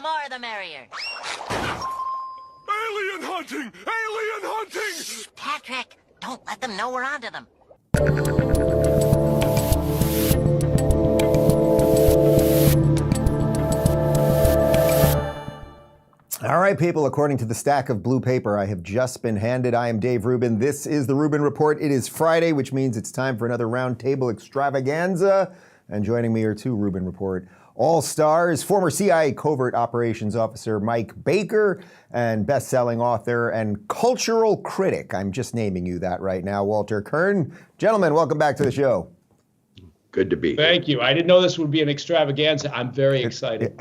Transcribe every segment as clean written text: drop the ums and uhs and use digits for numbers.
more the merrier. Alien hunting! Alien hunting! Shh, Patrick, don't let them know we're onto them. All right, people, according to the stack of blue paper I have just been handed, I am Dave Rubin. This is the Rubin Report. It is Friday, which means it's time for another roundtable extravaganza. And joining me are two Rubin Report all-stars, former CIA Covert Operations Officer Mike Baker and best-selling author and cultural critic, I'm just naming you that right now, Walter Kirn. Gentlemen, welcome back to the show. Good to be here. Thank you. I didn't know this would be an extravaganza. I'm very excited.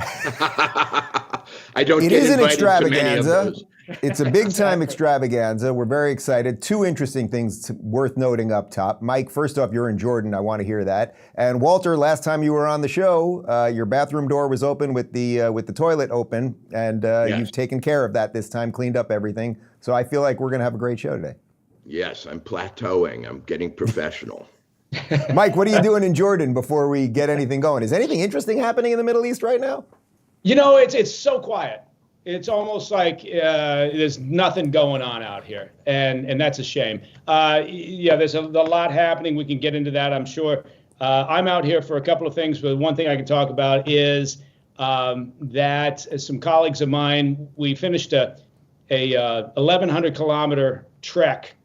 I don't It get is an invited to many of extravaganza. those. It's a big-time extravaganza. We're very excited. Two interesting things worth noting up top. Mike, first off, you're in Jordan. I want to hear that. And Walter, last time you were on the show, your bathroom door was open with the toilet open, and Yes. You've taken care of that this time, cleaned up everything. So I feel like we're going to have a great show today. Yes, I'm plateauing. I'm getting professional. Mike, what are you doing in Jordan before we get anything going? Is anything interesting happening in the Middle East right now? You know, it's so quiet. It's almost like there's nothing going on out here, and that's a shame. Yeah, there's a lot happening. We can get into that, I'm sure. I'm out here for a couple of things, but one thing I can talk about is that some colleagues of mine, we finished a 1,100 kilometer trek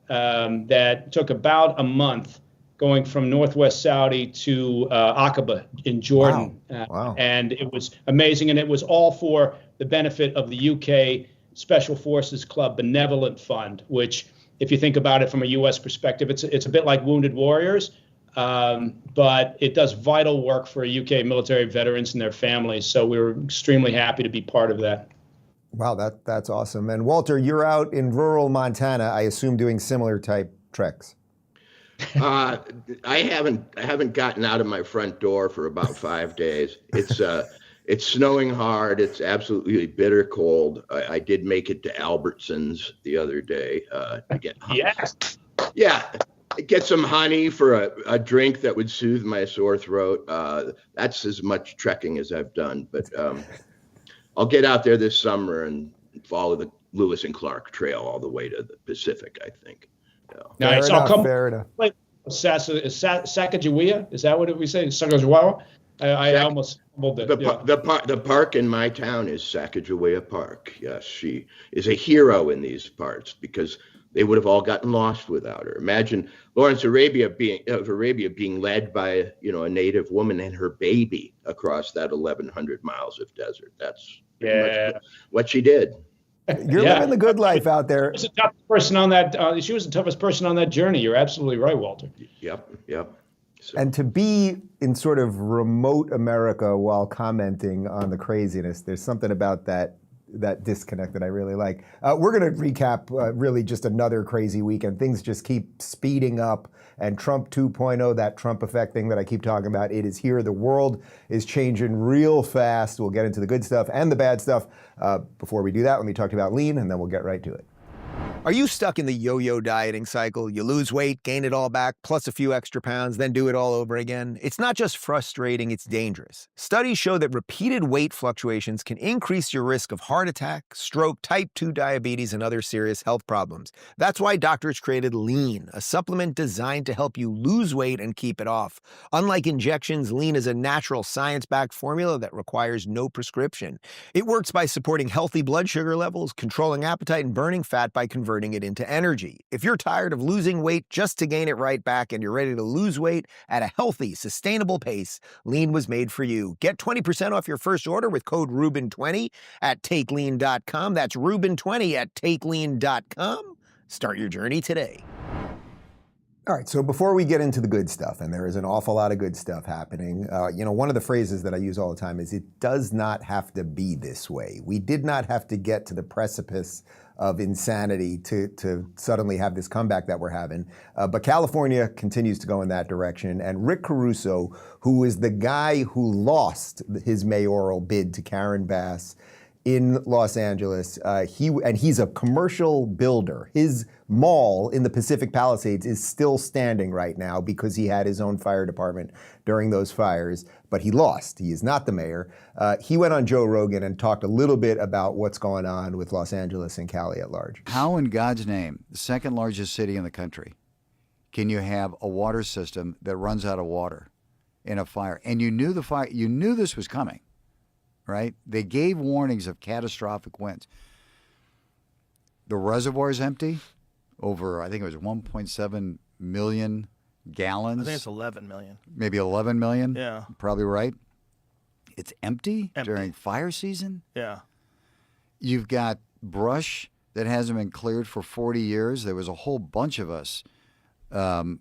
that took about a month, going from Northwest Saudi to Aqaba in Jordan. Wow. And it was amazing. And it was all for the benefit of the UK Special Forces Club Benevolent Fund, which, if you think about it from a U.S. perspective, it's a bit like Wounded Warriors, but it does vital work for UK military veterans and their families. So we were extremely happy to be part of that. Wow, that's awesome. And Walter, you're out in rural Montana, I assume doing similar type treks. I haven't gotten out of my front door for about 5 days. It's snowing hard. It's absolutely bitter cold. I did make it to Albertsons the other day to get honey. Yes. Yeah, get some honey for a drink that would soothe my sore throat. That's as much trekking as I've done, but I'll get out there this summer and follow the Lewis and Clark Trail all the way to the Pacific, I think. Nice. Fair enough. Sacagawea? Is that what we say? Sacagawea? I almost mumbled it. The park in my town is Sacagawea Park. Yes, she is a hero in these parts because they would have all gotten lost without her. Imagine Lawrence of Arabia being led by a native woman and her baby across that 1,100 miles of desert. That's what she did. You're living the good life out there. She was the toughest person on that. She was the toughest person on that journey. You're absolutely right, Walter. Yep. So. And to be in sort of remote America while commenting on the craziness, there's something about that disconnect that I really like. We're going to recap really just another crazy weekend. Things just keep speeding up. And Trump 2.0, that Trump effect thing that I keep talking about, it is here. The world is changing real fast. We'll get into the good stuff and the bad stuff. Before we do that, let me talk about lean, and then we'll get right to it. Are you stuck in the yo-yo dieting cycle? You lose weight, gain it all back, plus a few extra pounds, then do it all over again? It's not just frustrating, it's dangerous. Studies show that repeated weight fluctuations can increase your risk of heart attack, stroke, type 2 diabetes, and other serious health problems. That's why doctors created Lean, a supplement designed to help you lose weight and keep it off. Unlike injections, Lean is a natural science-backed formula that requires no prescription. It works by supporting healthy blood sugar levels, controlling appetite, and burning fat by converting it into energy. If you're tired of losing weight just to gain it right back and you're ready to lose weight at a healthy, sustainable pace, Lean was made for you. Get 20% off your first order with code Rubin20 at takelean.com. That's Rubin20 at takelean.com. Start your journey today. All right, so before we get into the good stuff, and there is an awful lot of good stuff happening, one of the phrases that I use all the time is it does not have to be this way. We did not have to get to the precipice of insanity to suddenly have this comeback that we're having. But California continues to go in that direction. And Rick Caruso, who is the guy who lost his mayoral bid to Karen Bass, in Los Angeles. He's a commercial builder. His mall in the Pacific Palisades is still standing right now because he had his own fire department during those fires, but he lost. He is not the mayor. He went on Joe Rogan and talked a little bit about what's going on with Los Angeles and Cali at large. How in God's name, the second largest city in the country, can you have a water system that runs out of water in a fire? And you knew this was coming, right? They gave warnings of catastrophic winds. The reservoir's empty, over, I think it was 1.7 million gallons. I think it's 11 million. Maybe 11 million? Yeah. Probably right. It's empty during fire season? Yeah. You've got brush that hasn't been cleared for 40 years. There was a whole bunch of us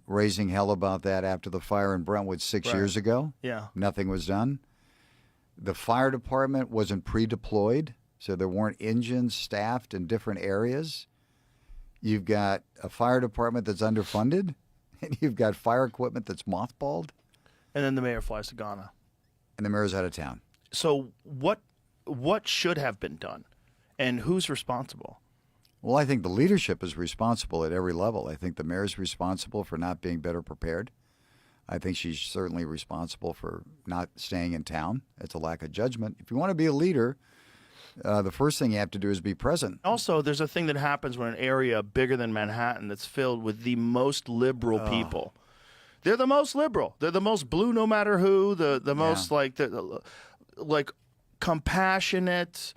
raising hell about that after the fire in Brentwood 6 years ago. Yeah. Nothing was done. The fire department wasn't pre-deployed, so there weren't engines staffed in different areas. You've got a fire department that's underfunded, and you've got fire equipment that's mothballed. And then the mayor flies to Ghana. And the mayor's out of town. So what should have been done, and who's responsible? Well, I think the leadership is responsible at every level. I think the mayor's responsible for not being better prepared. I think she's certainly responsible for not staying in town. It's a lack of judgment. If you want to be a leader, the first thing you have to do is be present. Also, there's a thing that happens when an area bigger than Manhattan that's filled with the most liberal people. They're the most liberal. They're the most blue, no matter who. The most like compassionate,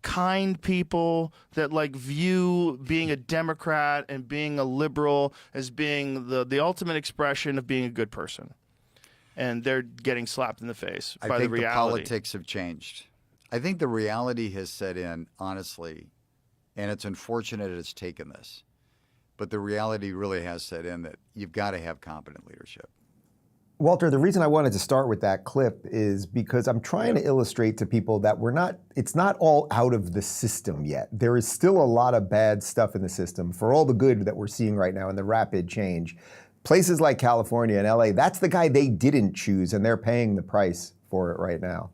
kind people that like view being a Democrat and being a liberal as being the ultimate expression of being a good person. And they're getting slapped in the face by the reality. I think the politics have changed. I think the reality has set in, honestly, and it's unfortunate it's taken this. But the reality really has set in that you've got to have competent leadership. Walter, the reason I wanted to start with that clip is because I'm trying to illustrate to people that it's not all out of the system yet. There is still a lot of bad stuff in the system for all the good that we're seeing right now and the rapid change. Places like California and LA, that's the guy they didn't choose, and they're paying the price for it right now.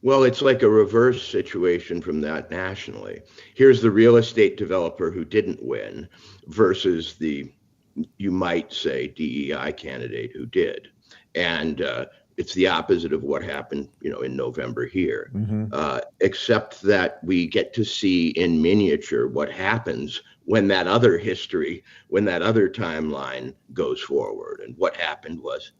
Well, it's like a reverse situation from that nationally. Here's the real estate developer who didn't win versus the, you might say, DEI candidate who did. And it's the opposite of what happened, in November here, except that we get to see in miniature what happens when that other history, when that other timeline goes forward. And what happened was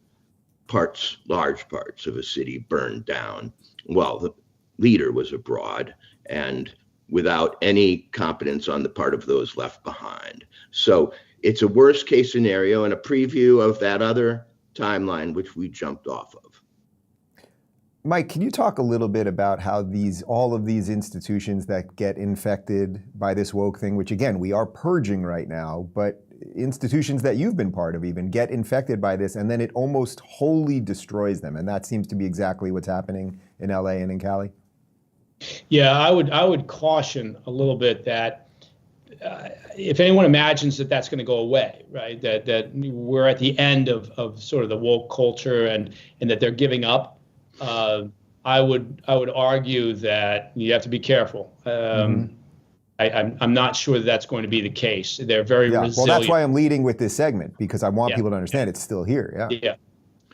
large parts of a city burned down while the leader was abroad and without any competence on the part of those left behind. So it's a worst case scenario and a preview of that other timeline, which we jumped off of. Mike, can you talk a little bit about how all of these institutions that get infected by this woke thing, which again, we are purging right now, but institutions that you've been part of even get infected by this, and then it almost wholly destroys them. And that seems to be exactly what's happening in LA and in Cali. Yeah, I would caution a little bit that if anyone imagines that that's going to go away, right, that we're at the end of sort of the woke culture and that they're giving up, I would argue that you have to be careful. I'm not sure that's going to be the case. They're very resilient. Well, that's why I'm leading with this segment, because I want people to understand it's still here. Yeah.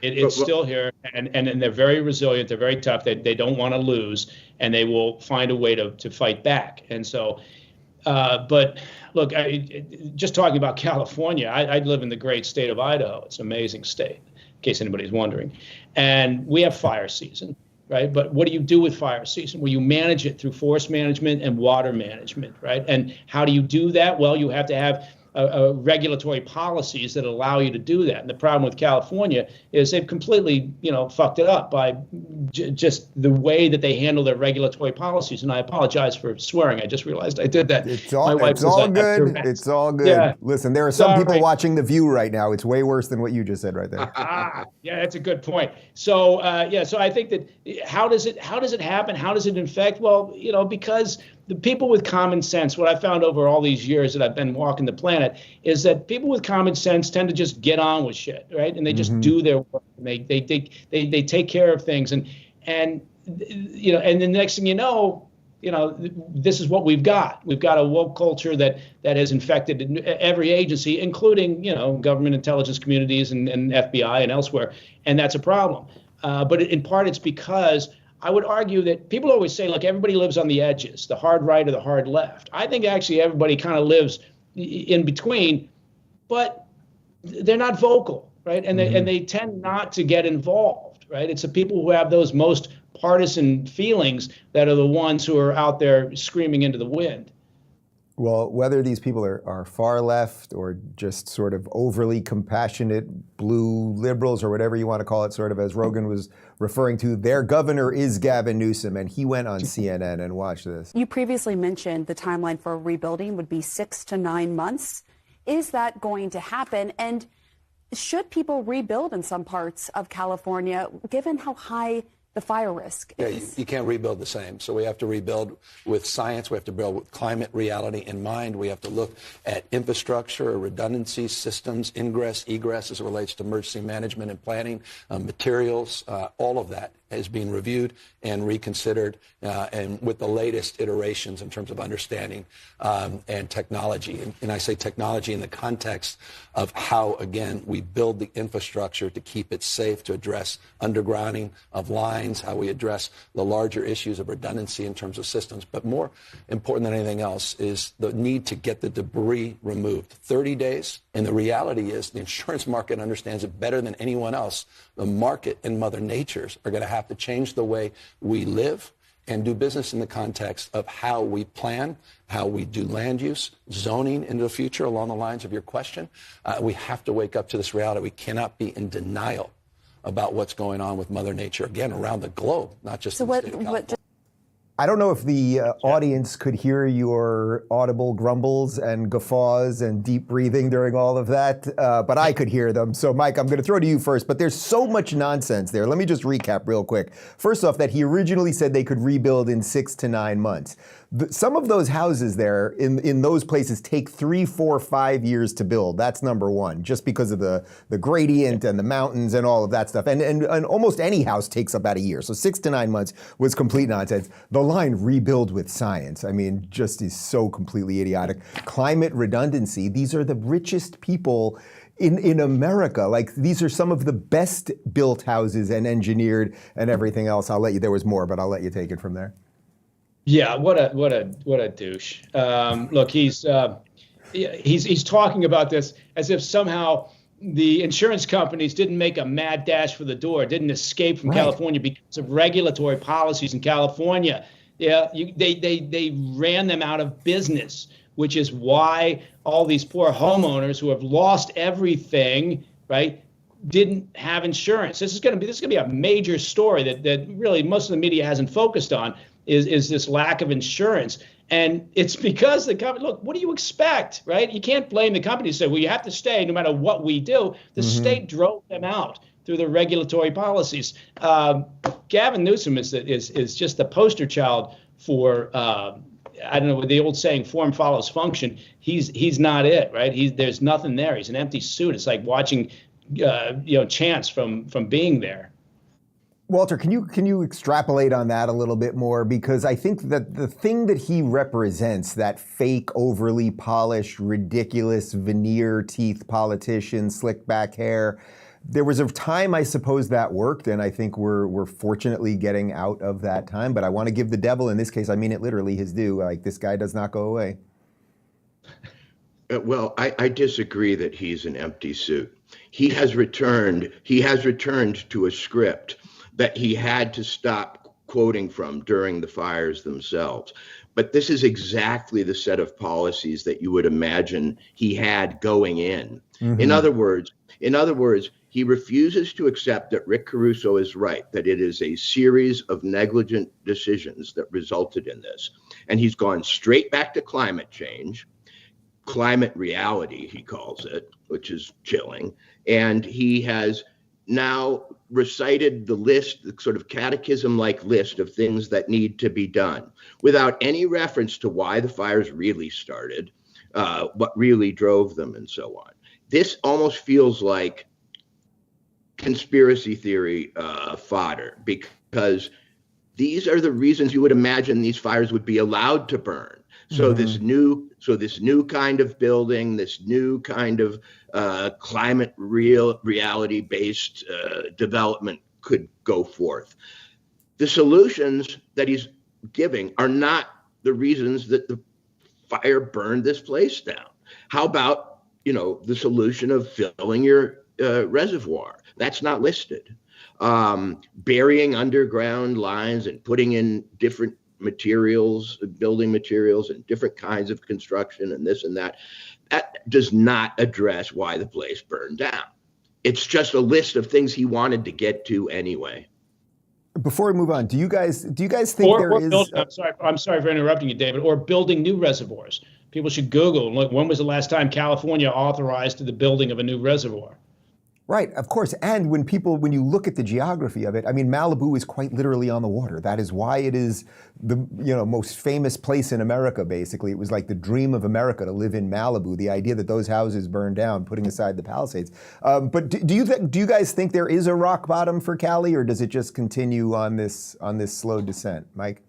It's still here, and they're very resilient. They're very tough. They don't want to lose, and they will find a way to fight back. And so, but look, just talking about California, I live in the great state of Idaho. It's an amazing state, in case anybody's wondering. And we have fire season. Right. But what do you do with fire season? Well, you manage it through forest management and water management. Right. And how do you do that? Well, you have to have regulatory policies that allow you to do that. And the problem with California is they've completely, fucked it up by just the way that they handle their regulatory policies. And I apologize for swearing. I just realized I did that. It's all good. It's all good. Yeah. Listen, there are some people watching The View right now. It's way worse than what you just said right there. Yeah, that's a good point. So, so I think that how does it happen? How does it infect? Well, because the people with common sense, what I found over all these years that I've been walking the planet, is that people with common sense tend to just get on with shit, right? And they just do their work. And they take care of things. And and the next thing this is what we've got. We've got a woke culture that has infected every agency, including, government intelligence communities and FBI and elsewhere. And that's a problem. But in part, it's because I would argue that people always say, look, everybody lives on the edges, the hard right or the hard left. I think actually everybody kind of lives in between, but they're not vocal, right? And they tend not to get involved, right? It's the people who have those most partisan feelings that are the ones who are out there screaming into the wind. Well, whether these people are far left or just sort of overly compassionate blue liberals or whatever you want to call it, sort of as Rogan was referring to, their governor is Gavin Newsom, and he went on CNN and watched this. You previously mentioned the timeline for rebuilding would be 6 to 9 months. Is that going to happen? And should people rebuild in some parts of California, given how high the fire risk is? Yeah, you can't rebuild the same. So we have to rebuild with science. We have to build with climate reality in mind. We have to look at infrastructure, redundancy, systems, ingress, egress as it relates to emergency management and planning, materials. All of that is being reviewed and reconsidered, and with the latest iterations in terms of understanding and technology. And I say technology in the context of how, again, we build the infrastructure to keep it safe, to address undergrounding of lines, how we address the larger issues of redundancy in terms of systems. But more important than anything else is the need to get the debris removed. 30 days, and the reality is the insurance market understands it better than anyone else. The market and Mother Nature's are going to have to change the way we live and do business in the context of how we plan, how we do land use, zoning into the future along the lines of your question. We have to wake up to this reality. We cannot be in denial about what's going on with Mother Nature, again, around the globe, not just in the state of California. I don't know if the audience could hear your audible grumbles and guffaws and deep breathing during all of that, but I could hear them. So, Mike, I'm going to throw to you first, but there's so much nonsense there. Let me just recap real quick. First off, that he originally said they could rebuild in 6 to 9 months. Some of those houses there in those places take 3, 4, 5 years to build. That's number one, just because of the gradient and the mountains and all of that stuff. And almost any house takes about a year. So 6 to 9 months was complete nonsense. The line rebuild with science, I mean, just is so completely idiotic. Climate redundancy, these are the richest people in America. Like, these are some of the best built houses and engineered and everything else. There was more, but I'll let you take it from there. Yeah, what a douche. Look, he's talking about this as if somehow the insurance companies didn't make a mad dash for the door, didn't escape from California because of regulatory policies in California. Yeah, they ran them out of business, which is why all these poor homeowners who have lost everything, right, didn't have insurance. This is going to be a major story that really most of the media hasn't focused on. Is this lack of insurance. And it's because the company, look, what do you expect, right? You can't blame the company and say, well, you have to stay no matter what we do. The state drove them out through the regulatory policies. Gavin Newsom is just the poster child for, I don't know, the old saying, form follows function. He's not it, right? There's nothing there. He's an empty suit. It's like watching, chance from being there. Walter, can you extrapolate on that a little bit more? Because I think that the thing that he represents, that fake, overly polished, ridiculous veneer teeth politician, slick back hair, there was a time, I suppose, that worked, and I think we're fortunately getting out of that time. But I want to give the devil, in this case, I mean it literally, his due. Like, this guy does not go away. Well, I disagree that he's an empty suit. He has returned to a script that he had to stop quoting from during the fires themselves. But this is exactly the set of policies that you would imagine he had going in. Mm-hmm. In other words, he refuses to accept that Rick Caruso is right, that it is a series of negligent decisions that resulted in this. And he's gone straight back to climate change, climate reality, he calls it, which is chilling. And he has now recited the list, the sort of catechism-like list of things that need to be done without any reference to why the fires really started, what really drove them, and so on. This almost feels like conspiracy theory fodder, because these are the reasons you would imagine these fires would be allowed to burn. So this new kind of building, this new kind of climate reality-based development could go forth. The solutions that he's giving are not the reasons that the fire burned this place down. How about, the solution of filling your reservoir? That's not listed. Burying underground lines and putting in different materials, building materials and different kinds of construction and this and that, that does not address why the place burned down. It's just a list of things he wanted to get to anyway. Before we move on, do you guys think I'm sorry for interrupting you, David. Or building new reservoirs. People should Google and look, when was the last time California authorized the building of a new reservoir? Right, of course. And when you look at the geography of it, I mean, Malibu is quite literally on the water. That is why it is the most famous place in America, basically. It was like the dream of America to live in Malibu, the idea that those houses burned down, putting aside the Palisades. But do you guys think there is a rock bottom for Cali, or does it just continue on this slow descent? Mike?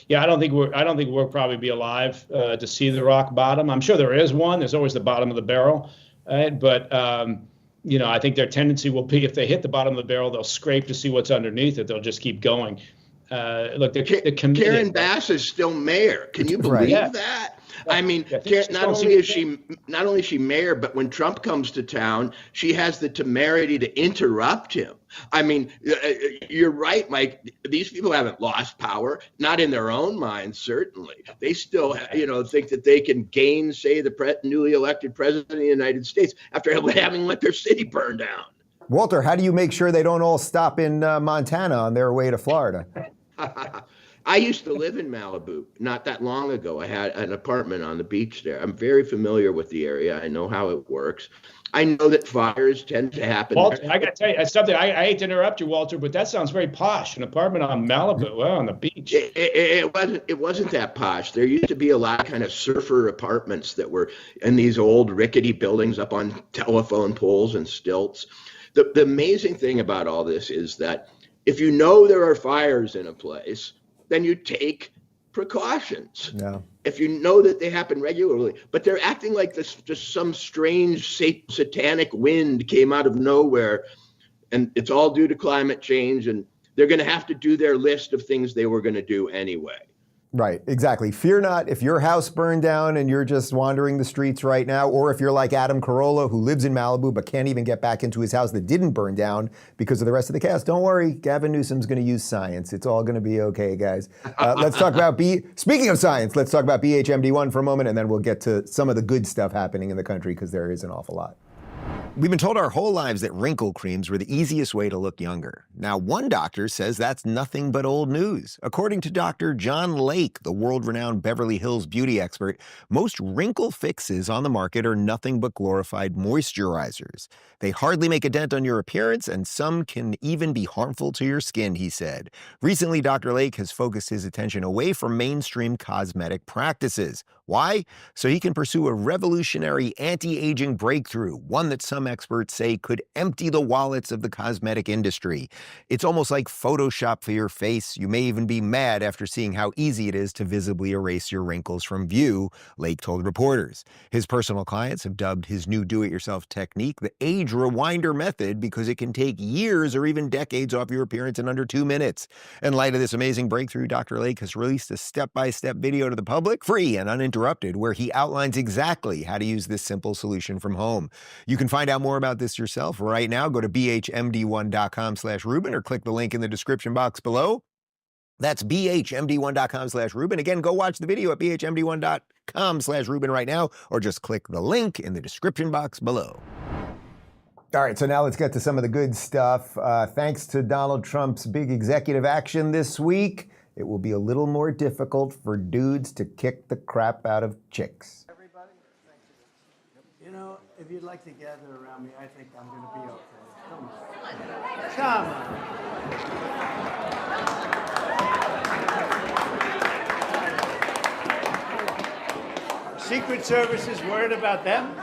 Yeah, I don't think we'll probably be alive to see the rock bottom. I'm sure there is one. There's always the bottom of the barrel, right? But I think their tendency will be, if they hit the bottom of the barrel, they'll scrape to see what's underneath it. They'll just keep going. Look, they're committed. Karen Bass is still mayor. Can you believe that? I mean, not only is she mayor, but when Trump comes to town, she has the temerity to interrupt him. I mean, you're right, Mike. These people haven't lost power, not in their own minds, certainly. They still, think that they can gainsay the newly elected president of the United States after having let their city burn down. Walter, how do you make sure they don't all stop in Montana on their way to Florida? I used to live in Malibu not that long ago. I had an apartment on the beach there. I'm very familiar with the area. I know how it works. I know that fires tend to happen. Walter, I got to tell you, that's something. I hate to interrupt you, Walter, but that sounds very posh. An apartment on Malibu, on the beach. It wasn't that posh. There used to be a lot of kind of surfer apartments that were in these old rickety buildings up on telephone poles and stilts. The amazing thing about all this is that if you know there are fires in a place, then you take precautions. Yeah. If you know that they happen regularly, but they're acting like this, just some strange satanic wind came out of nowhere, and it's all due to climate change, and they're going to have to do their list of things they were going to do anyway. Right, exactly. Fear not if your house burned down and you're just wandering the streets right now, or if you're like Adam Carolla, who lives in Malibu but can't even get back into his house that didn't burn down because of the rest of the cast. Don't worry, Gavin Newsom's going to use science. It's all going to be okay, guys. Let's talk about speaking of science, let's talk about BHMD1 for a moment, and then we'll get to some of the good stuff happening in the country, because there is an awful lot. We've been told our whole lives that wrinkle creams were the easiest way to look younger. Now, one doctor says that's nothing but old news. According to Dr. John Lake, the world-renowned Beverly Hills beauty expert, most wrinkle fixes on the market are nothing but glorified moisturizers. They hardly make a dent on your appearance, and some can even be harmful to your skin, he said. Recently, Dr. Lake has focused his attention away from mainstream cosmetic practices. Why? So he can pursue a revolutionary anti-aging breakthrough, one that some experts say could empty the wallets of the cosmetic industry. It's almost like Photoshop for your face. You may even be mad after seeing how easy it is to visibly erase your wrinkles from view, Lake told reporters. His personal clients have dubbed his new do-it-yourself technique the age rewinder method, because it can take years or even decades off your appearance in under 2 minutes. In light of this amazing breakthrough, Dr. Lake has released a step-by-step video to the public, free and uninterrupted, where he outlines exactly how to use this simple solution from home. You can find out more about this yourself right now. Go to bhmd1.com/Rubin or click the link in the description box below. That's bhmd1.com/Rubin. Again, go watch the video at bhmd1.com/Rubin right now, or just click the link in the description box below. All right, so now let's get to some of the good stuff. Thanks to Donald Trump's big executive action this week, it will be a little more difficult for dudes to kick the crap out of chicks. Everybody, thank you. You know, if you'd like to gather around me, I think I'm going to be okay. Come on. Come on. Secret Service is worried about them.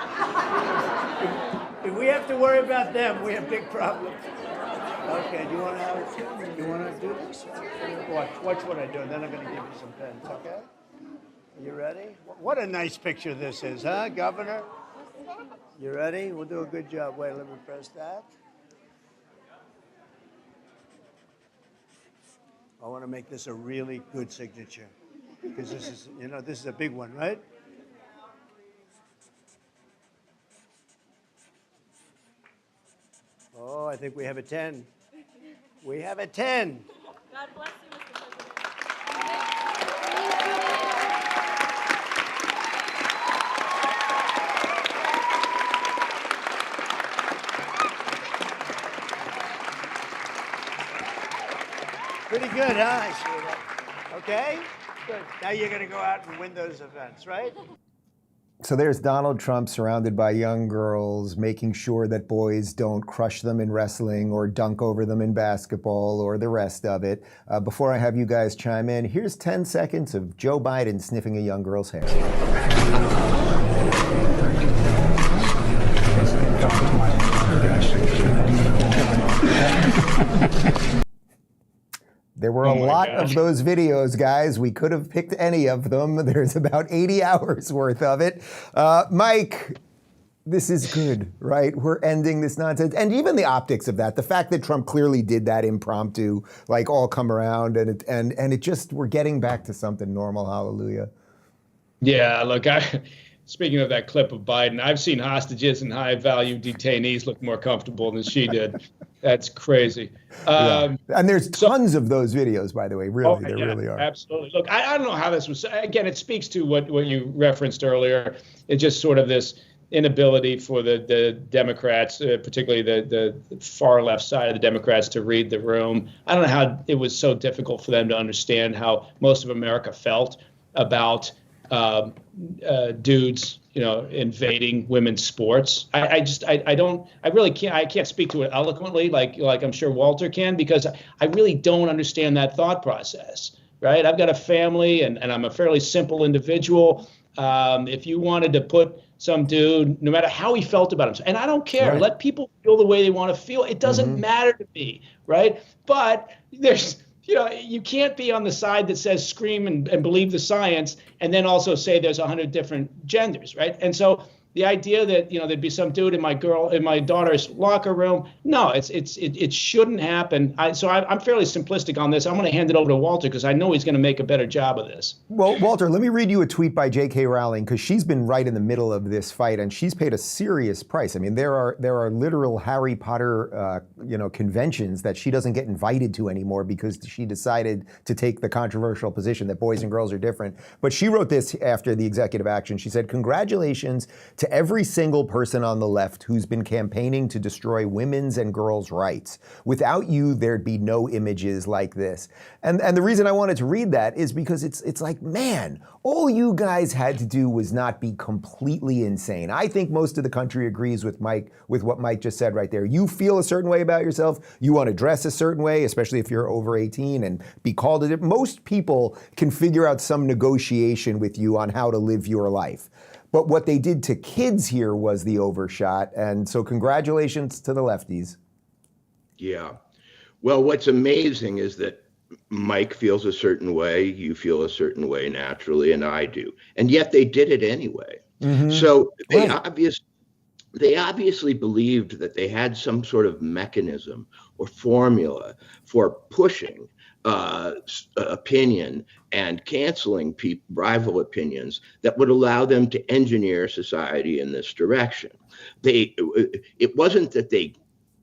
If we have to worry about them, we have big problems. Okay, do you want to do this? Watch what I do, and then I'm going to give you some pens, okay? You ready? What a nice picture this is, huh, Governor? You ready? We'll do a good job. Wait, let me press that. I want to make this a really good signature because this is, this is a big one, right? Oh, I think we have a 10. We have a 10. God bless you, Mr. President. Pretty good, huh? I see that. Okay? Good. Now you're going to go out and win those events, right? So there's Donald Trump surrounded by young girls, making sure that boys don't crush them in wrestling or dunk over them in basketball or the rest of it. Before I have you guys chime in, here's 10 seconds of Joe Biden sniffing a young girl's hair. There were a lot of those videos, guys. We could have picked any of them. There's about 80 hours worth of it. Mike, this is good, right? We're ending this nonsense. And even the optics of that, the fact that Trump clearly did that impromptu, like all come around, and it just, we're getting back to something normal, hallelujah. Yeah, look, speaking of that clip of Biden, I've seen hostages and high-value detainees look more comfortable than she did. That's crazy. Yeah. And there's tons of those videos, by the way. Really, there really are. Absolutely. Look, I don't know how this was. Again, it speaks to what you referenced earlier. It's just sort of this inability for the Democrats, particularly the far left side of the Democrats, to read the room. I don't know how it was so difficult for them to understand how most of America felt about dudes, invading women's sports. I can't speak to it eloquently like I'm sure Walter can, because I really don't understand that thought process, right? I've got a family and I'm a fairly simple individual. If you wanted to put some dude, no matter how he felt about himself, and I don't care, right. Let people feel the way they want to feel. It doesn't matter to me, right? But there's, you can't be on the side that says scream and believe the science and then also say there's 100 different genders, right? And so the idea that, there'd be some dude in my daughter's locker room, no, it shouldn't happen. So I'm fairly simplistic on this. I'm going to hand it over to Walter because I know he's going to make a better job of this. Well, Walter, let me read you a tweet by J.K. Rowling, because she's been right in the middle of this fight and she's paid a serious price. I mean, there are literal Harry Potter, conventions that she doesn't get invited to anymore because she decided to take the controversial position that boys and girls are different. But she wrote this after the executive action. She said, "Congratulations to every single person on the left who's been campaigning to destroy women's and girls' rights. Without you, there'd be no images like this." And the reason I wanted to read that is because it's like, man, all you guys had to do was not be completely insane. I think most of the country agrees with what Mike just said right there. You feel a certain way about yourself. You want to dress a certain way, especially if you're over 18 and be called it. Most people can figure out some negotiation with you on how to live your life. But what they did to kids here was the overshot. And so congratulations to the lefties. Yeah. Well, what's amazing is that Mike feels a certain way, you feel a certain way naturally, and I do. And yet they did it anyway. Mm-hmm. So they obviously believed that they had some sort of mechanism or formula for pushing opinion and canceling rival opinions that would allow them to engineer society in this direction. It wasn't that they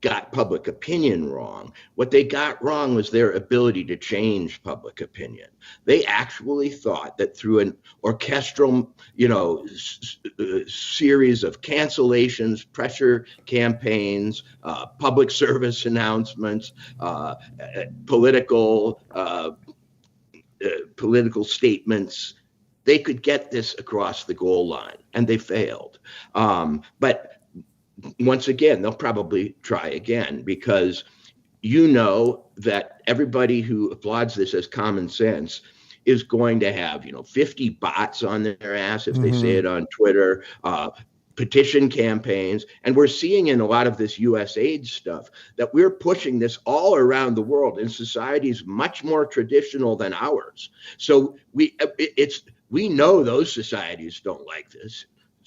got public opinion wrong. What they got wrong was their ability to change public opinion. They actually thought that through an orchestral, series of cancellations, pressure campaigns, public service announcements, political statements, they could get this across the goal line, and they failed. But once again, they'll probably try again, because that everybody who applauds this as common sense is going to have 50 bots on their ass if they say it on Twitter, petition campaigns, and we're seeing in a lot of this USAID stuff that we're pushing this all around the world in societies much more traditional than ours. So we know those societies don't like this.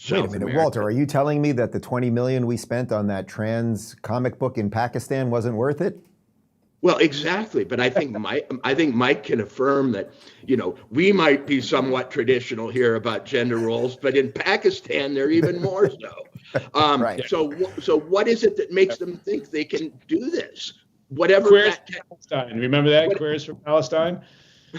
Wait a minute, Walter, are you telling me that the $20 million we spent on that trans comic book in Pakistan wasn't worth it? Well, exactly. But I think Mike can affirm that, we might be somewhat traditional here about gender roles, but in Pakistan, they're even more so. Right. So what is it that makes them think they can do this? Whatever. Queers for Palestine. Remember that? Queers for Palestine?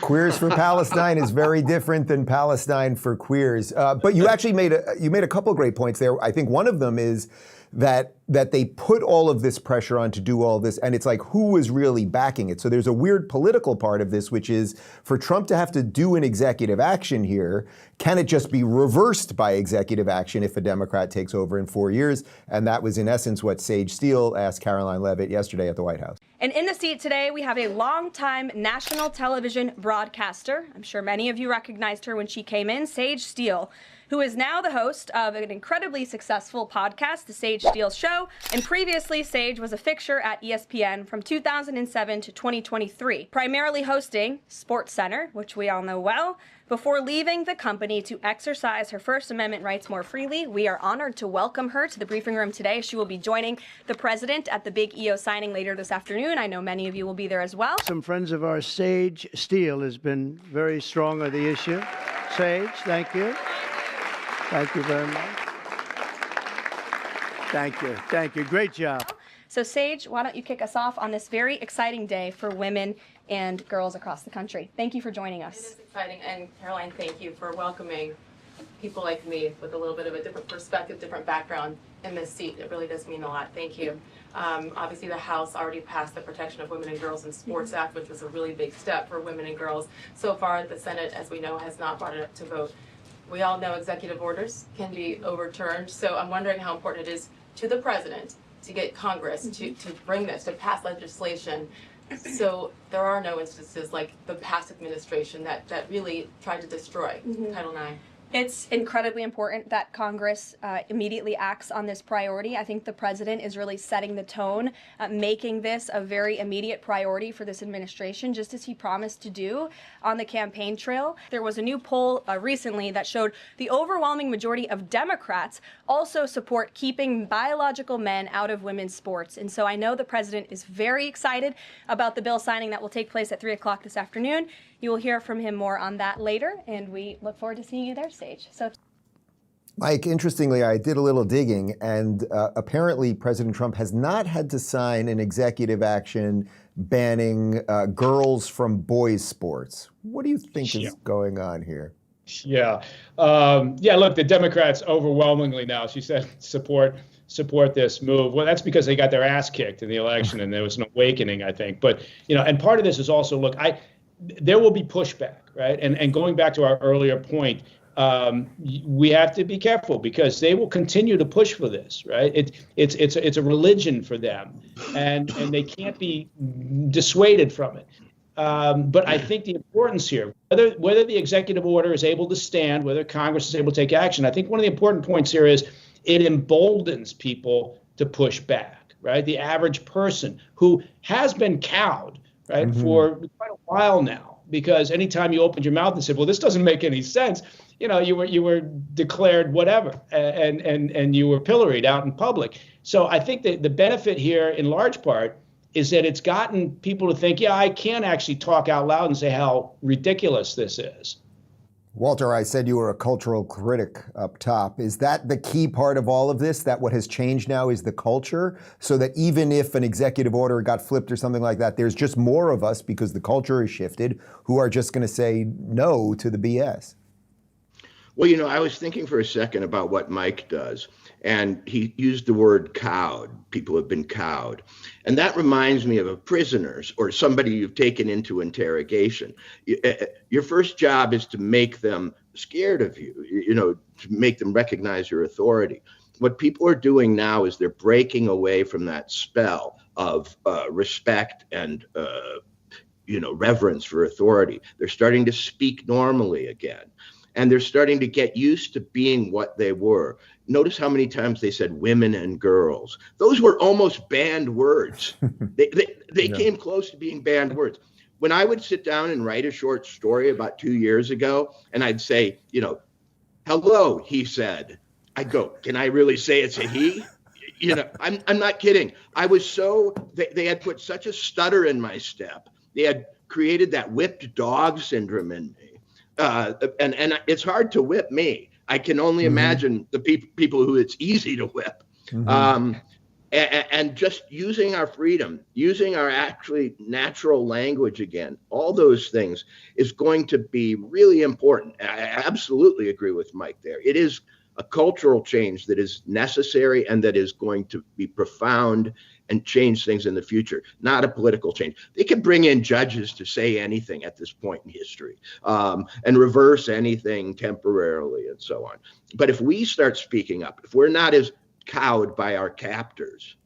Queers for Palestine is very different than Palestine for queers. But you actually made a couple great points there. I think one of them is that they put all of this pressure on to do all this, and it's like, who is really backing it? So there's a weird political part of this, which is for Trump to have to do an executive action here, can it just be reversed by executive action if a Democrat takes over in 4 years? And that was in essence what Sage Steele asked Karoline Leavitt yesterday at the White House. And in the seat today, we have a longtime national television broadcaster. I'm sure many of you recognized her when she came in, Sage Steele, who is now the host of an incredibly successful podcast, The Sage Steele Show. And previously, Sage was a fixture at ESPN from 2007 to 2023, primarily hosting SportsCenter, which we all know well. Before leaving the company to exercise her First Amendment rights more freely, we are honored to welcome her to the briefing room today. She will be joining the president at the big EO signing later this afternoon. I know many of you will be there as well. Some friends of ours, Sage Steele, has been very strong on the issue. Sage, thank you. Thank you very much. Thank you. Thank you. Great job. So, Sage, why don't you kick us off on this very exciting day for women and girls across the country? Thank you for joining us. It is exciting, and Karoline, thank you for welcoming people like me with a little bit of a different perspective, different background in this seat. It really does mean a lot. Thank you. Obviously, the House already passed the Protection of Women and Girls in Sports Act, which was a really big step for women and girls. So far, the Senate, as we know, has not brought it up to vote. We all know executive orders can be overturned, so I'm wondering how important it is to the president to get Congress to bring this, to pass legislation, so there are no instances like the past administration that really tried to destroy Title IX. It's incredibly important that Congress immediately acts on this priority. I think the president is really setting the tone, making this a very immediate priority for this administration, just as he promised to do on the campaign trail. There was a new poll recently that showed the overwhelming majority of Democrats also support keeping biological men out of women's sports. And so I know the president is very excited about the bill signing that will take place at 3 o'clock this afternoon. You will hear from him more on that later, and we look forward to seeing you there, Sage. So, Mike, interestingly, I did a little digging, and apparently President Trump has not had to sign an executive action banning girls from boys' sports. What do you think is going on here? Yeah. Look, the Democrats overwhelmingly now, she said, support this move. Well, that's because they got their ass kicked in the election, and there was an awakening, I think. But, and part of this is also, look, there will be pushback, right? And going back to our earlier point, we have to be careful because they will continue to push for this, right? It's a religion for them, and they can't be dissuaded from it. But I think the importance here, whether the executive order is able to stand, whether Congress is able to take action, I think one of the important points here is it emboldens people to push back, right? The average person who has been cowed, right, for quite a while now, because anytime you opened your mouth and said, well, this doesn't make any sense, you were declared whatever, and you were pilloried out in public. So I think that the benefit here, in large part, is that it's gotten people to think, I can actually talk out loud and say how ridiculous this is. Walter, I said you were a cultural critic up top. Is that the key part of all of this, that what has changed now is the culture, so that even if an executive order got flipped or something like that, there's just more of us, because the culture has shifted, who are just going to say no to the BS? Well, I was thinking for a second about what Mike does, and he used the word cowed. People have been cowed. And that reminds me of a prisoner or somebody you've taken into interrogation. Your first job is to make them scared of you, to make them recognize your authority. What people are doing now is they're breaking away from that spell of respect and reverence for authority. They're starting to speak normally again. and they're starting to get used to being what they were. Notice how many times they said women and girls. Those were almost banned words. They came close to being banned words. When I would sit down and write a short story about 2 years ago, and I'd say, hello, he said, I'd go, can I really say it's a he? I'm not kidding. I was they had put such a stutter in my step. They had created that whipped dog syndrome in me. And it's hard to whip me. I can only imagine the people who it's easy to whip. And just using our freedom, using our actually natural language again, all those things is going to be really important. I absolutely agree with Mike there. It is a cultural change that is necessary and that is going to be profound and change things in the future, not a political change. They can bring in judges to say anything at this point in history and reverse anything temporarily and so on. But if we start speaking up, if we're not as cowed by our captors,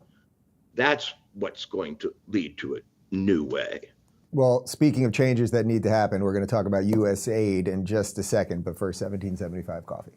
that's what's going to lead to a new way. Well, speaking of changes that need to happen, we're going to talk about USAID in just a second, but first, 1775 coffee.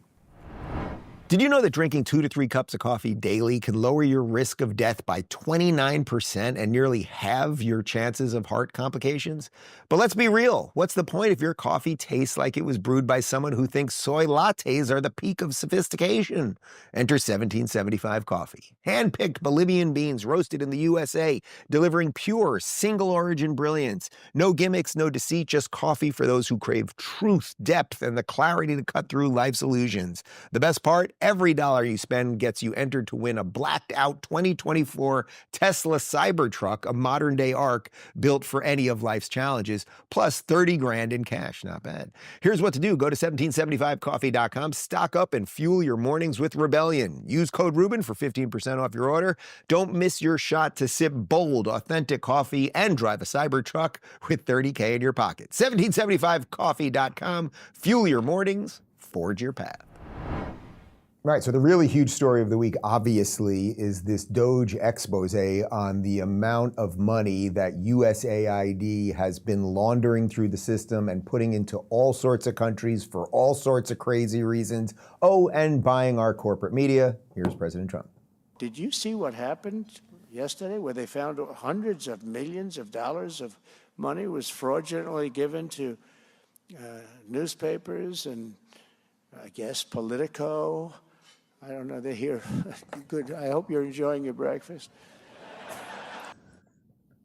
Did you know that drinking 2 to 3 cups of coffee daily can lower your risk of death by 29% and nearly halve your chances of heart complications? But let's be real. What's the point if your coffee tastes like it was brewed by someone who thinks soy lattes are the peak of sophistication? Enter 1775 coffee. Hand-picked Bolivian beans roasted in the USA, delivering pure, single-origin brilliance. No gimmicks, no deceit, just coffee for those who crave truth, depth, and the clarity to cut through life's illusions. The best part? Every dollar you spend gets you entered to win a blacked-out 2024 Tesla Cybertruck, a modern-day Ark built for any of life's challenges, plus 30 grand in cash. Not bad. Here's what to do. Go to 1775coffee.com, stock up, and fuel your mornings with rebellion. Use code Rubin for 15% off your order. Don't miss your shot to sip bold, authentic coffee and drive a Cybertruck with 30K in your pocket. 1775coffee.com. Fuel your mornings. Forge your path. Right, so the really huge story of the week, obviously, is this DOGE expose on the amount of money that USAID has been laundering through the system and putting into all sorts of countries for all sorts of crazy reasons. Oh, and buying our corporate media. Here's President Trump. Did you see what happened yesterday where they found hundreds of millions of dollars of money was fraudulently given to newspapers and, I guess, Politico? I don't know, they're here. Good. I hope you're enjoying your breakfast.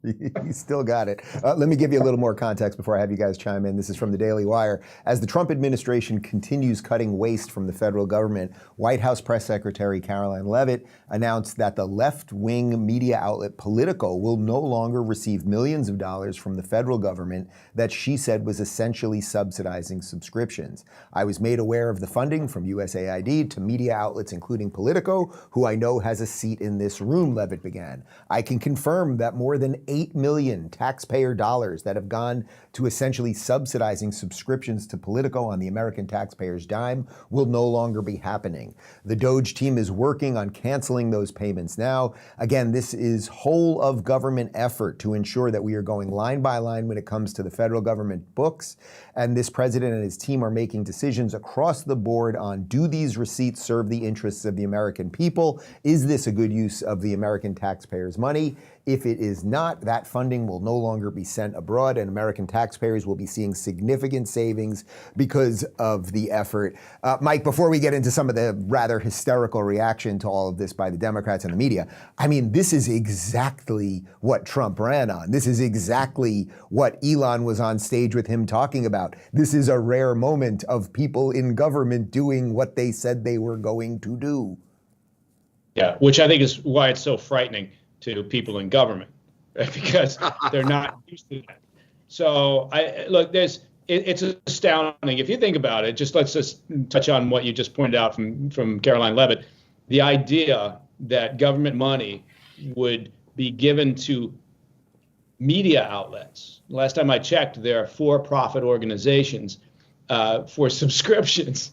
You still got it. Let me give you a little more context before I have you guys chime in. This is from the Daily Wire. As the Trump administration continues cutting waste from the federal government, White House Press Secretary Karoline Leavitt announced that the left-wing media outlet Politico will no longer receive millions of dollars from the federal government that she said was essentially subsidizing subscriptions. I was made aware of the funding from USAID to media outlets including Politico, who I know has a seat in this room, Leavitt began. I can confirm that more than 8 million taxpayer dollars that have gone to essentially subsidizing subscriptions to Politico on the American taxpayer's dime will no longer be happening. The DOGE team is working on canceling those payments now. Again, this is whole of government effort to ensure that we are going line by line when it comes to the federal government books. And this president and his team are making decisions across the board on, do these receipts serve the interests of the American people? Is this a good use of the American taxpayers' money? If it is not, that funding will no longer be sent abroad, and American taxpayers will be seeing significant savings because of the effort. Mike, before we get into some of the rather hysterical reaction to all of this by the Democrats and the media, I mean, this is exactly what Trump ran on. This is exactly what Elon was on stage with him talking about. This is a rare moment of people in government doing what they said they were going to do. Yeah, which I think is why it's so frightening to people in government, right? Because they're not used to that. So it's astounding. If you think about it, let's just touch on what you just pointed out from Karoline Leavitt. The idea that government money would be given to media outlets. Last time I checked, there are for-profit organizations for subscriptions.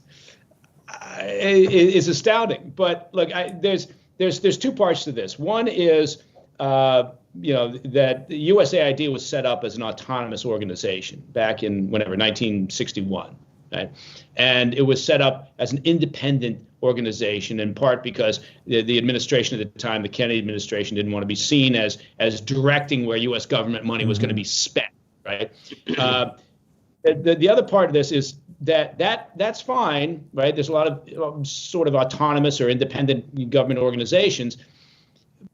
Is astounding. But look, there's 2 parts to this. One is, that the USAID was set up as an autonomous organization back in 1961. right? And it was set up as an independent organization, in part because the administration at the time, the Kennedy administration, didn't want to be seen as directing where U.S. government money was going to be spent, right? The other part of this is that's fine, right? There's a lot of sort of autonomous or independent government organizations.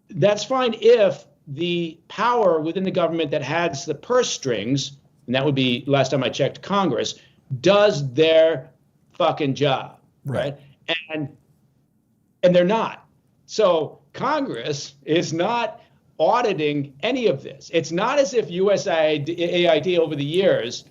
That's fine if the power within the government that has the purse strings, and that would be, last time I checked, Congress, does their fucking job, right? And they're not. So Congress is not auditing any of this. It's not as if USAID over the years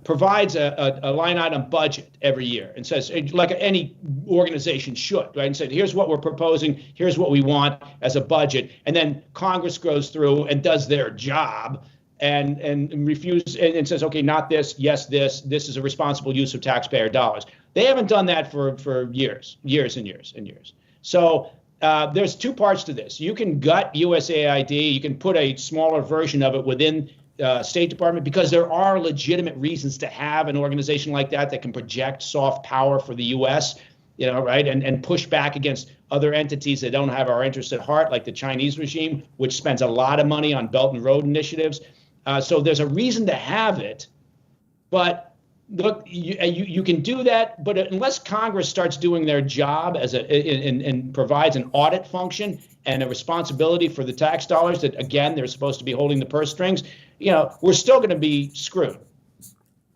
provides a line item budget every year and says, like any organization should, right? And said, here's what we're proposing, here's what we want as a budget. And then Congress goes through and does their job and refuses and says, okay, not this, yes, this is a responsible use of taxpayer dollars. They haven't done that for years and years. So there's two parts to this. You can gut USAID, you can put a smaller version of it within State Department, because there are legitimate reasons to have an organization like that can project soft power for the U.S., right, and push back against other entities that don't have our interests at heart, like the Chinese regime, which spends a lot of money on Belt and Road initiatives. So there's a reason to have it, but look, you can do that, but unless Congress starts doing their job and provides an audit function and a responsibility for the tax dollars that, again, they're supposed to be holding the purse strings, we're still going to be screwed.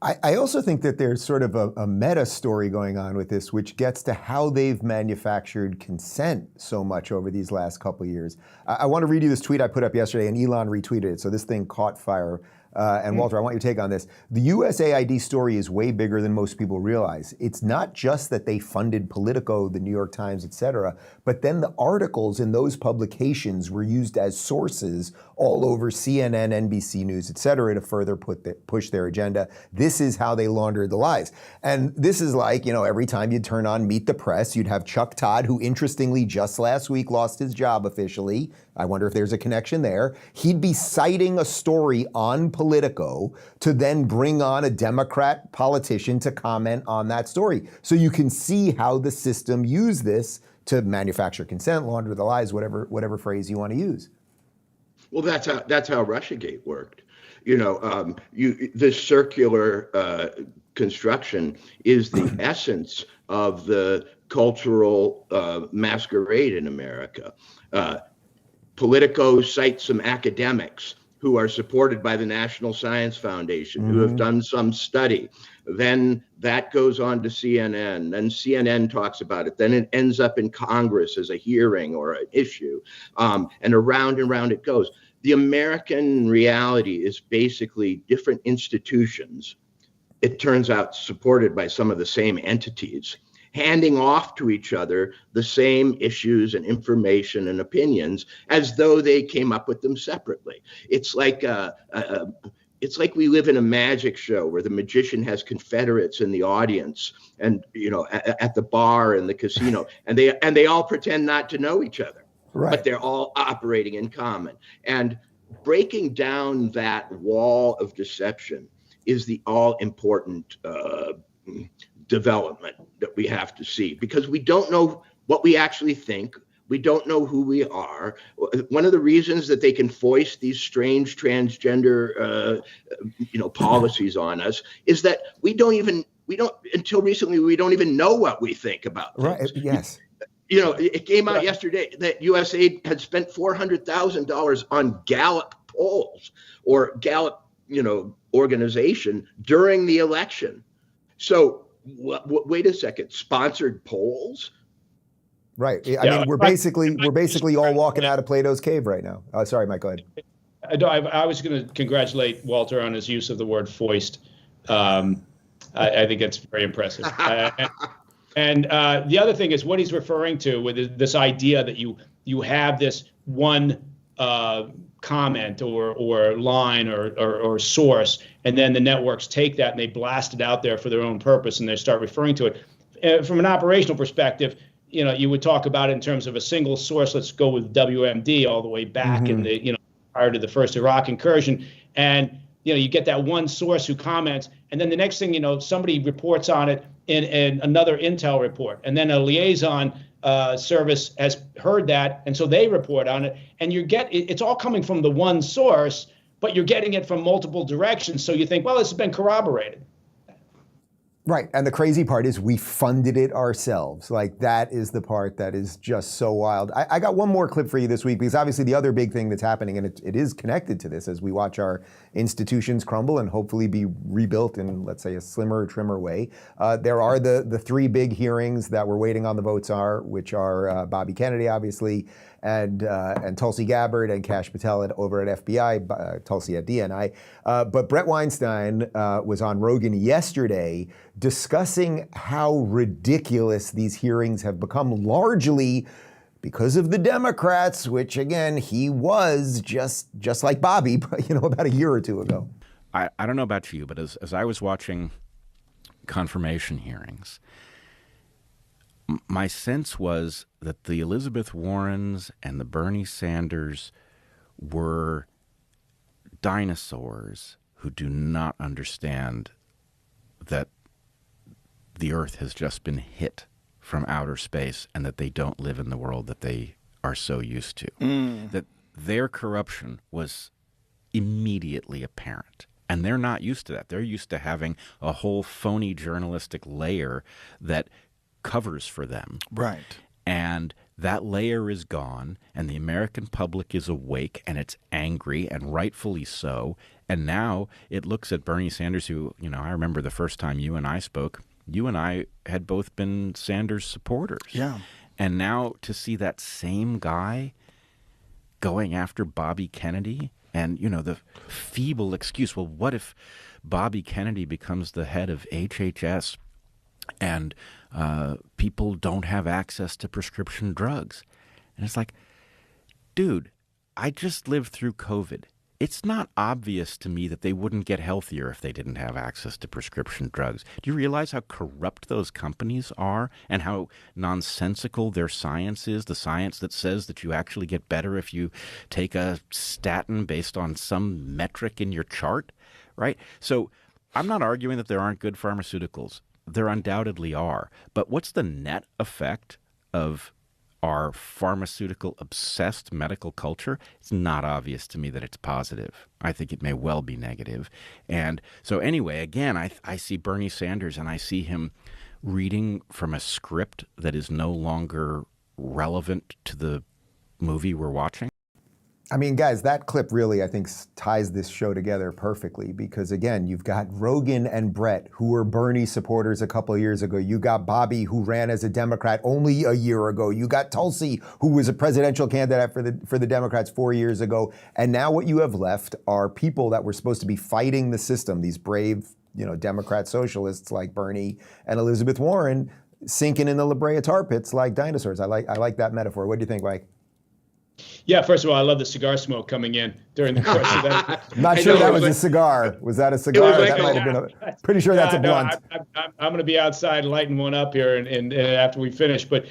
I also think that there's sort of a meta story going on with this, which gets to how they've manufactured consent so much over these last couple of years. I want to read you this tweet I put up yesterday, and Elon retweeted it, so this thing caught fire. And Walter, I want your take on this. The USAID story is way bigger than most people realize. It's not just that they funded Politico, the New York Times, et cetera, but then the articles in those publications were used as sources all over CNN, NBC News, et cetera, to further push their agenda. This is how they laundered the lies. And this is like, every time you turn on Meet the Press, you'd have Chuck Todd, who interestingly just last week lost his job officially. I wonder if there's a connection there. He'd be citing a story on Politico to then bring on a Democrat politician to comment on that story. So you can see how the system used this to manufacture consent, launder the lies, whatever phrase you want to use. Well, that's how Russiagate worked. This circular construction is the essence of the cultural masquerade in America. Politico cites some academics who are supported by the National Science Foundation, who have done some study. Then that goes on to CNN. Then CNN talks about it. Then it ends up in Congress as a hearing or an issue. And around it goes. The American reality is basically different institutions, it turns out supported by some of the same entities, handing off to each other the same issues and information and opinions as though they came up with them separately. It's like we live in a magic show where the magician has confederates in the audience and at the bar and the casino, and they all pretend not to know each other, right, but they're all operating in common. And breaking down that wall of deception is the all important development that we have to see, because we don't know what we actually think. We don't know who we are. One of the reasons that they can foist these strange transgender, policies on us is that until recently, we don't even know what we think about things. Right. Yes. It came out yesterday that USAID had spent $400,000 on Gallup polls or Gallup, organization during the election. So wait a second, sponsored polls? Right. I mean, we're basically all walking out of Plato's cave right now. Sorry, Mike, go ahead. I was going to congratulate Walter on his use of the word foist. I think it's very impressive. And the other thing is what he's referring to with this idea that you have this one comment or line or source, and then the networks take that and they blast it out there for their own purpose and they start referring to it. From an operational perspective, you would talk about it in terms of a single source. Let's go with WMD all the way back in the, prior to the first Iraq incursion. And you get that one source who comments, and then the next thing you know, somebody reports on it in another intel report, and then a liaison service has heard that, and so they report on it, and it's all coming from the one source, but you're getting it from multiple directions. So you think, well, this has been corroborated. Right. And the crazy part is we funded it ourselves. Like, that is the part that is just so wild. I got one more clip for you this week, because obviously the other big thing that's happening, and it is connected to this as we watch our institutions crumble and hopefully be rebuilt in, let's say, a slimmer, trimmer way. There are the three big hearings that we're waiting on the votes which are Bobby Kennedy, obviously, and Tulsi Gabbard and Kash Patel over at FBI, Tulsi at DNI. But Bret Weinstein was on Rogan yesterday discussing how ridiculous these hearings have become, largely because of the Democrats, which, again, he was just like Bobby, about a year or two ago. I don't know about you, but as I was watching confirmation hearings, my sense was that the Elizabeth Warrens and the Bernie Sanders were dinosaurs who do not understand that the Earth has just been hit from outer space and that they don't live in the world that they are so used to. That their corruption was immediately apparent. And they're not used to that. They're used to having a whole phony journalistic layer that covers for them. Right. And that layer is gone, and the American public is awake, and it's angry, and rightfully so. And now it looks at Bernie Sanders, who, I remember the first time you and I spoke, you and I had both been Sanders supporters. Yeah. And now to see that same guy going after Bobby Kennedy, and, the feeble excuse, well, what if Bobby Kennedy becomes the head of HHS and people don't have access to prescription drugs? And it's like, dude, I just lived through COVID. It's not obvious to me that they wouldn't get healthier if they didn't have access to prescription drugs. Do you realize how corrupt those companies are and how nonsensical their science is? The science that says that you actually get better if you take a statin based on some metric in your chart, right? So I'm not arguing that there aren't good pharmaceuticals. There undoubtedly are. But what's the net effect of our pharmaceutical-obsessed medical culture? It's not obvious to me that it's positive. I think it may well be negative. And so anyway, again, I see Bernie Sanders and I see him reading from a script that is no longer relevant to the movie we're watching. I mean, guys, that clip really, I think, ties this show together perfectly because, again, you've got Rogan and Bret, who were Bernie supporters a couple of years ago. You got Bobby, who ran as a Democrat only a year ago. You got Tulsi, who was a presidential candidate for the Democrats 4 years ago. And now what you have left are people that were supposed to be fighting the system, these brave, Democrat socialists like Bernie and Elizabeth Warren, sinking in the La Brea tar pits like dinosaurs. I like that metaphor. What do you think, Mike? Yeah, first of all, I love the cigar smoke coming in during the course of that. Not sure that was a cigar. Was that a cigar? That might have been pretty sure that's a blunt. I'm going to be outside lighting one up here and after we finish. But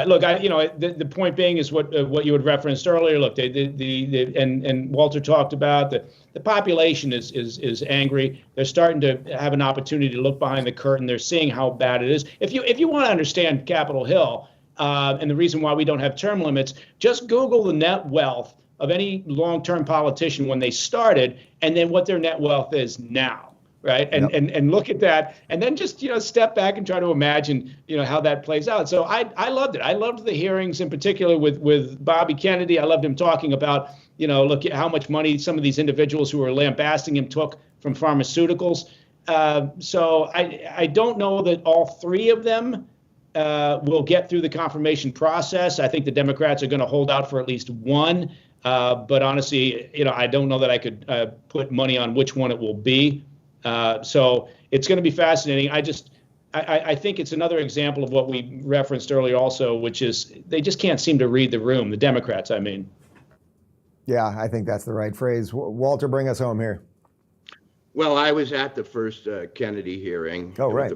look, the point being is what you had referenced earlier. Look, and Walter talked about the population is angry. They're starting to have an opportunity to look behind the curtain. They're seeing how bad it is. If you want to understand Capitol Hill, and the reason why we don't have term limits, just Google the net wealth of any long-term politician when they started and then what their net wealth is now, right? And look at that and then just, step back and try to imagine, how that plays out. So I loved it. I loved the hearings in particular with Bobby Kennedy. I loved him talking about, look at how much money some of these individuals who were lambasting him took from pharmaceuticals. So I don't know that all three of them will get through the confirmation process. I think the Democrats are going to hold out for at least one. But honestly, I don't know that I could put money on which one it will be. So it's going to be fascinating. I think it's another example of what we referenced earlier also, which is they just can't seem to read the room, the Democrats, I mean. Yeah, I think that's the right phrase. Walter, bring us home here. Well, I was at the first Kennedy hearing. Oh, right.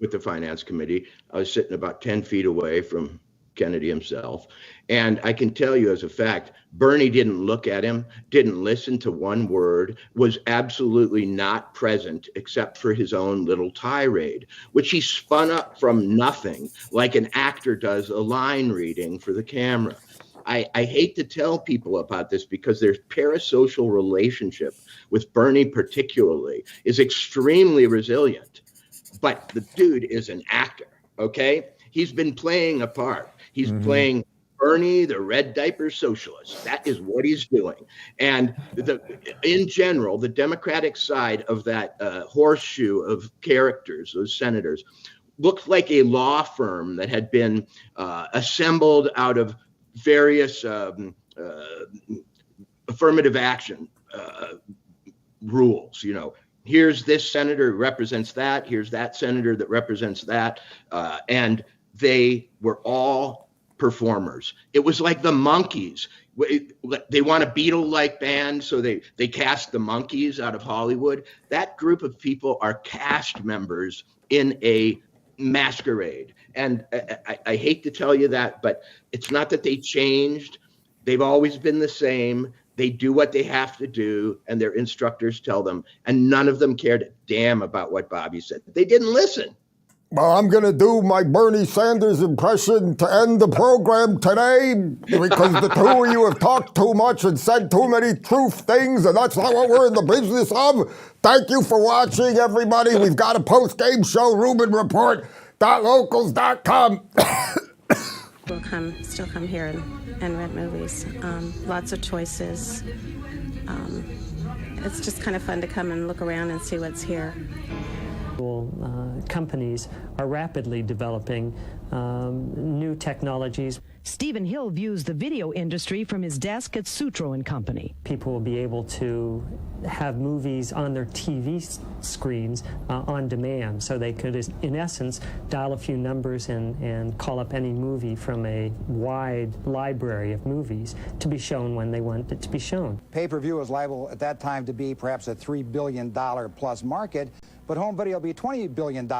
With the Finance Committee. I was sitting about 10 feet away from Kennedy himself. And I can tell you as a fact, Bernie didn't look at him, didn't listen to one word, was absolutely not present except for his own little tirade, which he spun up from nothing, like an actor does a line reading for the camera. I hate to tell people about this because their parasocial relationship with Bernie particularly is extremely resilient. But the dude is an actor, okay? He's been playing a part. He's playing Bernie, the red diaper socialist. That is what he's doing. And in general, the Democratic side of that horseshoe of characters, those senators, looked like a law firm that had been assembled out of various affirmative action rules. You know, here's this senator who represents that. Here's that senator that represents that. And they were all performers. It was like the Monkees. They want a Beatle-like band, so they cast the Monkees out of Hollywood. That group of people are cast members in a masquerade. And I hate to tell you that, but it's not that they changed. They've always been the same. They do what they have to do, and their instructors tell them. And none of them cared a damn about what Bobby said. They didn't listen. Well, I'm going to do my Bernie Sanders impression to end the program today because the two of you have talked too much and said too many truth things, and that's not what we're in the business of. Thank you for watching, everybody. We've got a post-game show, Rubin Report, .locals.com. We'll still come here and rent movies. Lots of choices. It's just kind of fun to come and look around and see what's here. Companies are rapidly developing new technologies. Stephen Hill views the video industry from his desk at Sutro and Company. People will be able to have movies on their TV screens on demand, so they could, in essence, dial a few numbers and call up any movie from a wide library of movies to be shown when they want it to be shown. Pay-per-view was liable at that time to be perhaps a $3 billion plus market, but home video will be $20 billion.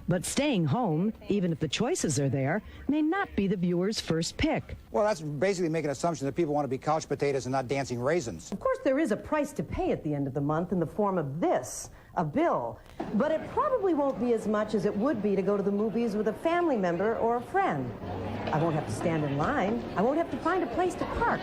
But staying home, even if the choices are there, may not be the viewer's first pick. Well, that's basically making an assumption that people want to be couch potatoes and not dancing raisins. Of course, there is a price to pay at the end of the month in the form of this, a bill. But it probably won't be as much as it would be to go to the movies with a family member or a friend. I won't have to stand in line. I won't have to find a place to park.